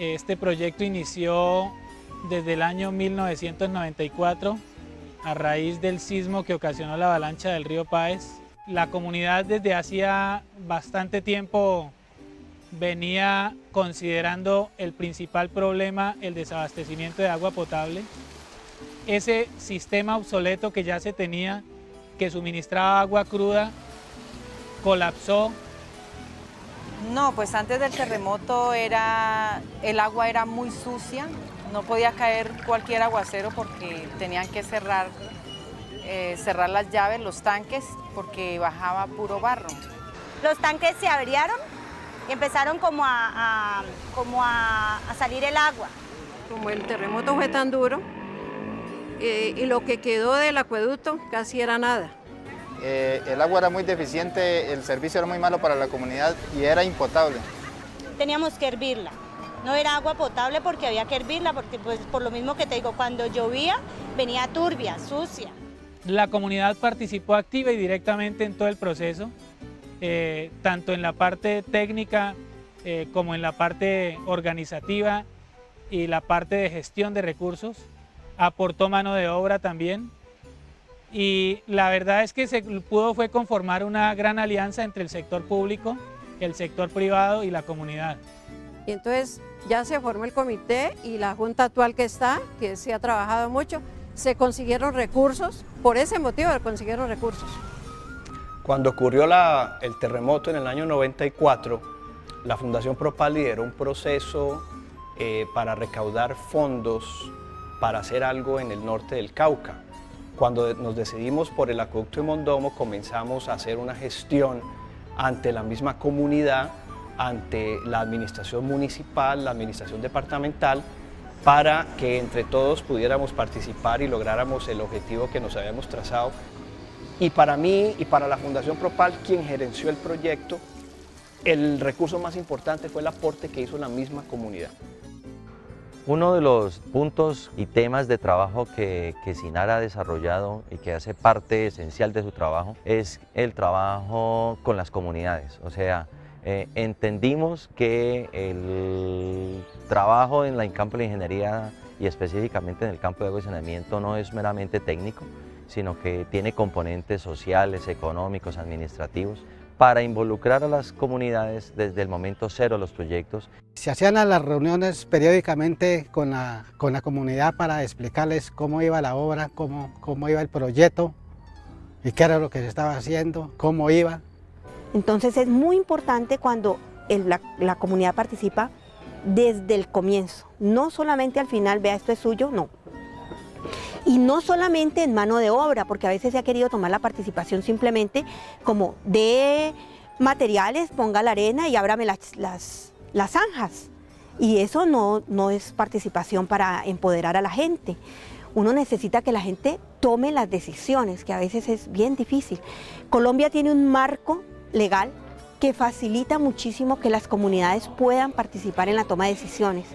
Este proyecto inició desde el año 1994 a raíz del sismo que ocasionó la avalancha del río Páez. La comunidad desde hacía bastante tiempo venía considerando el principal problema el desabastecimiento de agua potable. Ese sistema obsoleto que ya se tenía, que suministraba agua cruda, colapsó. No, pues antes del terremoto el agua era muy sucia, no podía caer cualquier aguacero porque tenían que cerrar las llaves, los tanques, porque bajaba puro barro. Los tanques se averiaron y empezaron como a salir el agua. Como el terremoto fue tan duro y lo que quedó del acueducto casi era nada. El agua era muy deficiente, el servicio era muy malo para la comunidad y era impotable. Teníamos que hervirla. No era agua potable porque había que hervirla, porque pues, por lo mismo que te digo, cuando llovía venía turbia, sucia. La comunidad participó activa y directamente en todo el proceso, tanto en la parte técnica como en la parte organizativa y la parte de gestión de recursos. Aportó mano de obra también. Y la verdad es que se pudo conformar una gran alianza entre el sector público, el sector privado y la comunidad. Y entonces ya se formó el comité y la junta actual que está, que se ha trabajado mucho, se consiguieron recursos, por ese motivo se consiguieron recursos. Cuando ocurrió el terremoto en el año 94, la Fundación Propal lideró un proceso para recaudar fondos para hacer algo en el norte del Cauca. Cuando nos decidimos por el acueducto de Mondomo, comenzamos a hacer una gestión ante la misma comunidad, ante la administración municipal, la administración departamental, para que entre todos pudiéramos participar y lográramos el objetivo que nos habíamos trazado. Y para mí y para la Fundación Propal, quien gerenció el proyecto, el recurso más importante fue el aporte que hizo la misma comunidad. Uno de los puntos y temas de trabajo que SINAR ha desarrollado y que hace parte esencial de su trabajo es el trabajo con las comunidades. O sea, entendimos que el trabajo en el campo de la ingeniería y específicamente en el campo de agua y saneamiento no es meramente técnico, sino que tiene componentes sociales, económicos, administrativos, para involucrar a las comunidades desde el momento cero de los proyectos. Se hacían las reuniones periódicamente con la comunidad para explicarles cómo iba la obra, cómo iba el proyecto y qué era lo que se estaba haciendo, cómo iba. Entonces es muy importante cuando la comunidad participa desde el comienzo, no solamente al final, vea esto es suyo, no. Y no solamente en mano de obra, porque a veces se ha querido tomar la participación simplemente como de materiales, ponga la arena y ábrame las zanjas. Y eso no es participación para empoderar a la gente. Uno necesita que la gente tome las decisiones, que a veces es bien difícil. Colombia tiene un marco legal que facilita muchísimo que las comunidades puedan participar en la toma de decisiones.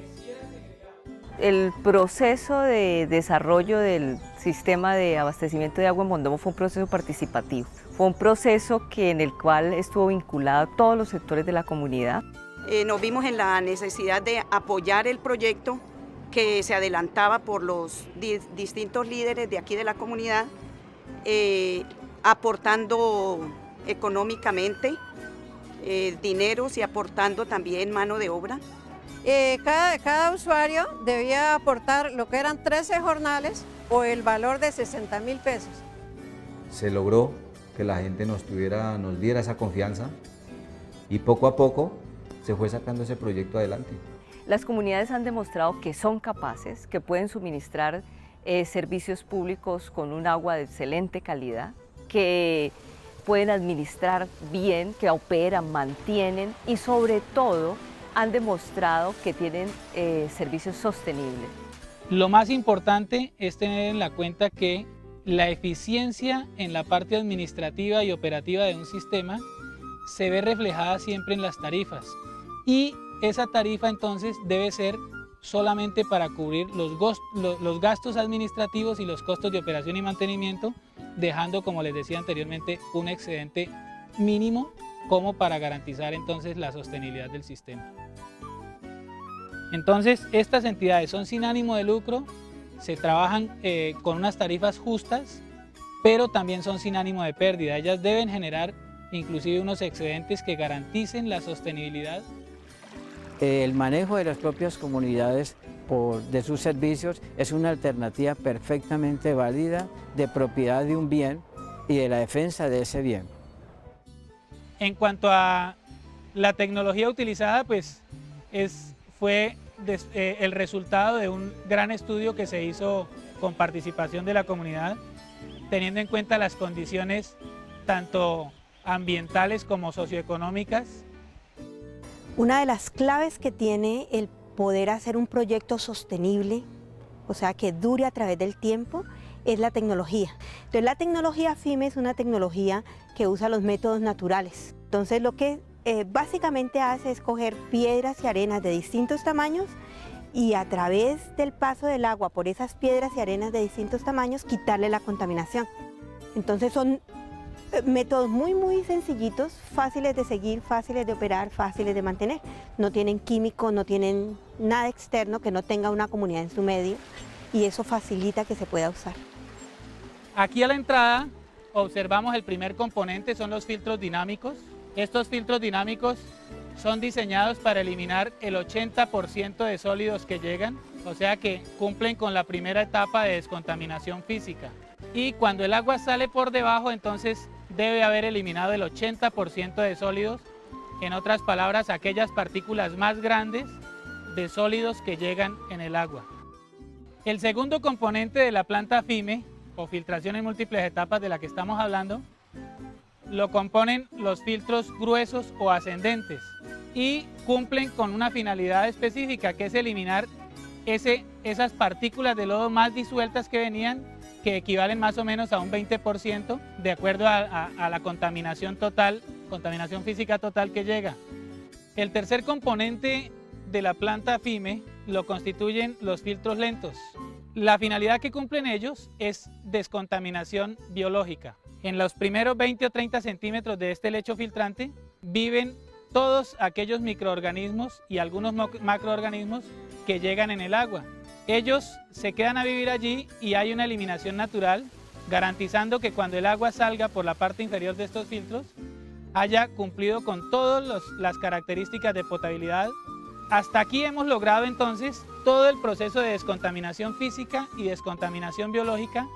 El proceso de desarrollo del sistema de abastecimiento de agua en Mondomo fue un proceso participativo. Fue un proceso en el cual estuvo vinculado todos los sectores de la comunidad. Nos vimos en la necesidad de apoyar el proyecto que se adelantaba por los distintos líderes de aquí de la comunidad, aportando económicamente dineros y aportando también mano de obra. Cada usuario debía aportar lo que eran 13 jornales o el valor de 60.000 pesos. Se logró que la gente nos diera esa confianza y poco a poco se fue sacando ese proyecto adelante. Las comunidades han demostrado que son capaces, que pueden suministrar servicios públicos con un agua de excelente calidad, que pueden administrar bien, que operan, mantienen y sobre todo han demostrado que tienen servicios sostenibles. Lo más importante es tener en la cuenta que la eficiencia en la parte administrativa y operativa de un sistema se ve reflejada siempre en las tarifas, y esa tarifa entonces debe ser solamente para cubrir los gastos administrativos y los costos de operación y mantenimiento, dejando, como les decía anteriormente, un excedente mínimo como para garantizar entonces la sostenibilidad del sistema. Entonces, estas entidades son sin ánimo de lucro, se trabajan con unas tarifas justas, pero también son sin ánimo de pérdida. Ellas deben generar inclusive unos excedentes que garanticen la sostenibilidad. El manejo de las propias comunidades de sus servicios es una alternativa perfectamente válida de propiedad de un bien y de la defensa de ese bien. En cuanto a la tecnología utilizada, pues fue el resultado de un gran estudio que se hizo con participación de la comunidad, teniendo en cuenta las condiciones tanto ambientales como socioeconómicas. Una de las claves que tiene el poder hacer un proyecto sostenible, o sea, que dure a través del tiempo, es la tecnología. Entonces, la tecnología FIME es una tecnología que usa los métodos naturales. Entonces, lo que básicamente hace es coger piedras y arenas de distintos tamaños y a través del paso del agua por esas piedras y arenas de distintos tamaños quitarle la contaminación. Entonces, son métodos muy sencillitos, fáciles de seguir, fáciles de operar, fáciles de mantener. No tienen químicos, no tienen nada externo que no tenga una comunidad en su medio, y eso facilita que se pueda usar. Aquí a la entrada observamos el primer componente, son los filtros dinámicos. Estos filtros dinámicos son diseñados para eliminar el 80% de sólidos que llegan, o sea que cumplen con la primera etapa de descontaminación física. Y cuando el agua sale por debajo, entonces debe haber eliminado el 80% de sólidos, en otras palabras, aquellas partículas más grandes de sólidos que llegan en el agua. El segundo componente de la planta FIME, o filtración en múltiples etapas de la que estamos hablando, lo componen los filtros gruesos o ascendentes y cumplen con una finalidad específica, que es eliminar esas partículas de lodo más disueltas que venían, que equivalen más o menos a un 20% de acuerdo a la contaminación total, contaminación física total que llega. El tercer componente de la planta FIME lo constituyen los filtros lentos. La finalidad que cumplen ellos es descontaminación biológica. En los primeros 20 o 30 centímetros de este lecho filtrante viven todos aquellos microorganismos y algunos macroorganismos que llegan en el agua. Ellos se quedan a vivir allí y hay una eliminación natural, garantizando que cuando el agua salga por la parte inferior de estos filtros haya cumplido con todas las características de potabilidad. Hasta aquí hemos logrado entonces todo el proceso de descontaminación física y descontaminación biológica.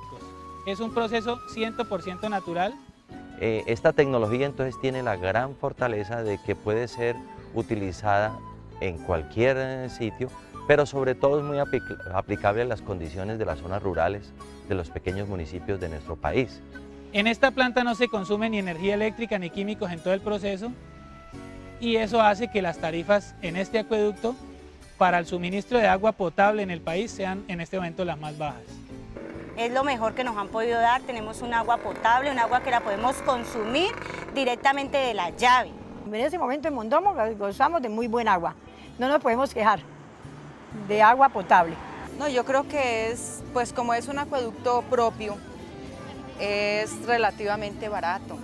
Es un proceso 100% natural. Esta tecnología entonces tiene la gran fortaleza de que puede ser utilizada en cualquier sitio, pero sobre todo es muy aplicable a las condiciones de las zonas rurales de los pequeños municipios de nuestro país. En esta planta no se consume ni energía eléctrica ni químicos en todo el proceso, y eso hace que las tarifas en este acueducto para el suministro de agua potable en el país sean en este momento las más bajas. Es lo mejor que nos han podido dar. Tenemos un agua potable, un agua que la podemos consumir directamente de la llave. En ese momento en Mondomo gozamos de muy buen agua, no nos podemos quejar de agua potable. No, yo creo que pues como es un acueducto propio, es relativamente barato.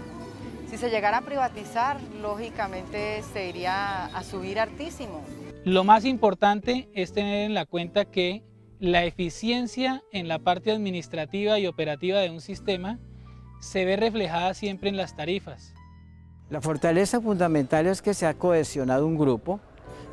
Si se llegara a privatizar, lógicamente se iría a subir hartísimo. Lo más importante es tener en la cuenta que la eficiencia en la parte administrativa y operativa de un sistema se ve reflejada siempre en las tarifas. La fortaleza fundamental es que se ha cohesionado un grupo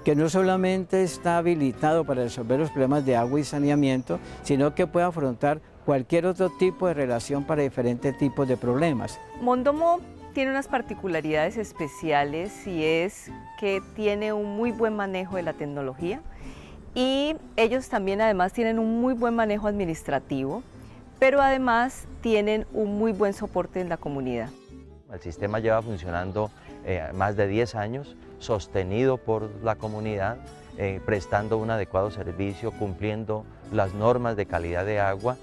que no solamente está habilitado para resolver los problemas de agua y saneamiento, sino que puede afrontar cualquier otro tipo de relación para diferentes tipos de problemas. Mondomo tiene unas particularidades especiales y es que tiene un muy buen manejo de la tecnología y ellos también además tienen un muy buen manejo administrativo, pero además tienen un muy buen soporte en la comunidad. El sistema lleva funcionando más de 10 años, sostenido por la comunidad, prestando un adecuado servicio, cumpliendo las normas de calidad de agua.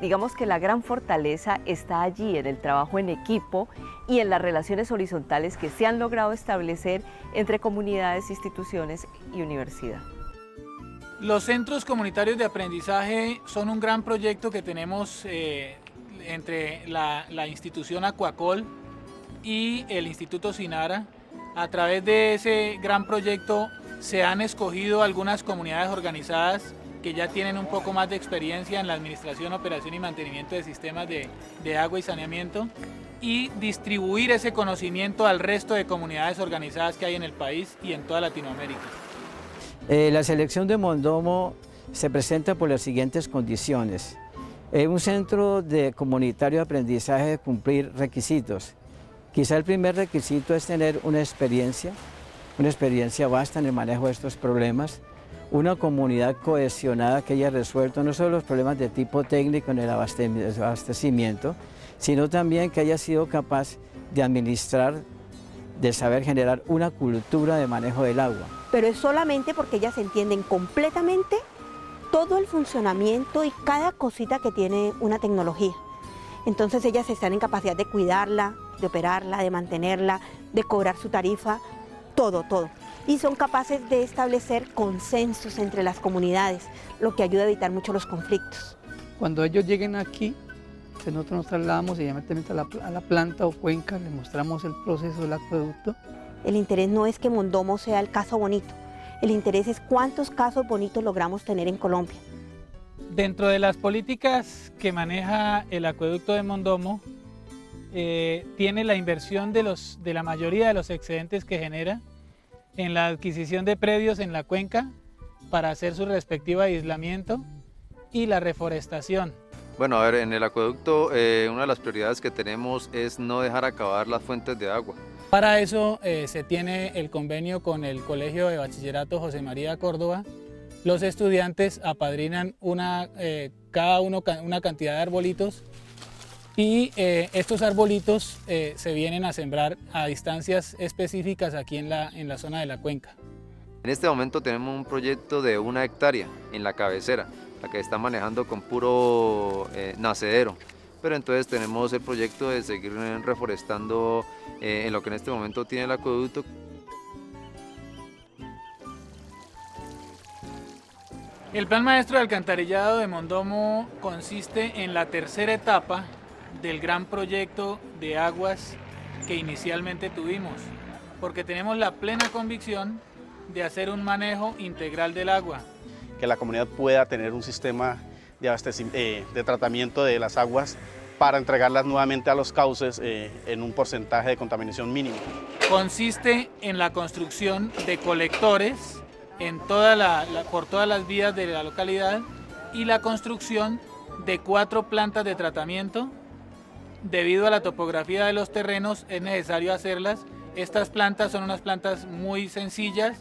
Digamos que la gran fortaleza está allí en el trabajo en equipo y en las relaciones horizontales que se han logrado establecer entre comunidades, instituciones y universidad. Los centros comunitarios de aprendizaje son un gran proyecto que tenemos entre la institución Acuacol y el Instituto Sinara. A través de ese gran proyecto se han escogido algunas comunidades organizadas que ya tienen un poco más de experiencia en la administración, operación y mantenimiento de sistemas de agua y saneamiento, y distribuir ese conocimiento al resto de comunidades organizadas que hay en el país y en toda Latinoamérica. La selección de Mondomo se presenta por las siguientes condiciones. Un centro comunitario de aprendizaje de cumplir requisitos. Quizá el primer requisito es tener una experiencia vasta en el manejo de estos problemas, una comunidad cohesionada que haya resuelto no solo los problemas de tipo técnico en el abastecimiento, sino también que haya sido capaz de administrar, de saber generar una cultura de manejo del agua. Pero es solamente porque ellas entienden completamente todo el funcionamiento y cada cosita que tiene una tecnología. Entonces ellas están en capacidad de cuidarla, de operarla, de mantenerla, de cobrar su tarifa, todo. Y son capaces de establecer consensos entre las comunidades, lo que ayuda a evitar mucho los conflictos. Cuando ellos lleguen aquí, nosotros nos trasladamos inmediatamente a la planta o cuenca, les mostramos el proceso del acueducto. El interés no es que Mondomo sea el caso bonito, el interés es cuántos casos bonitos logramos tener en Colombia. Dentro de las políticas que maneja el acueducto de Mondomo, tiene la inversión de la mayoría de los excedentes que genera en la adquisición de predios en la cuenca para hacer su respectivo aislamiento y la reforestación. Bueno, a ver, en el acueducto una de las prioridades que tenemos es no dejar acabar las fuentes de agua. Para eso se tiene el convenio con el Colegio de Bachillerato José María Córdoba. Los estudiantes apadrinan cada uno una cantidad de arbolitos y estos arbolitos se vienen a sembrar a distancias específicas aquí en la zona de la cuenca. En este momento tenemos un proyecto de 1 hectárea en la cabecera, la que está manejando con puro nacedero. Pero entonces tenemos el proyecto de seguir reforestando en lo que en este momento tiene el acueducto. El Plan Maestro de Alcantarillado de Mondomo consiste en la tercera etapa del gran proyecto de aguas que inicialmente tuvimos, porque tenemos la plena convicción de hacer un manejo integral del agua. Que la comunidad pueda tener un sistema de tratamiento de las aguas para entregarlas nuevamente a los cauces en un porcentaje de contaminación mínimo. Consiste en la construcción de colectores por todas las vías de la localidad y la construcción de 4 plantas de tratamiento. Debido a la topografía de los terrenos es necesario hacerlas. Estas plantas son unas plantas muy sencillas,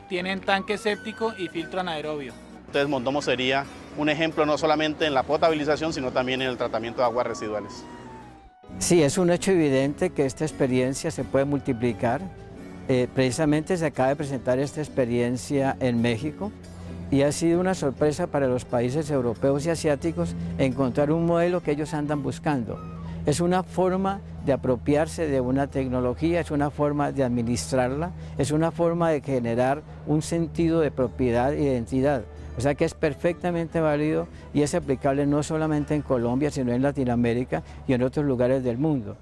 tienen tanque séptico y filtro anaerobio. Entonces Mondomo sería un ejemplo no solamente en la potabilización, sino también en el tratamiento de aguas residuales. Sí, es un hecho evidente que esta experiencia se puede multiplicar. Precisamente se acaba de presentar esta experiencia en México y ha sido una sorpresa para los países europeos y asiáticos encontrar un modelo que ellos andan buscando. Es una forma de apropiarse de una tecnología, es una forma de administrarla, es una forma de generar un sentido de propiedad e identidad. O sea que es perfectamente válido y es aplicable no solamente en Colombia, sino en Latinoamérica y en otros lugares del mundo.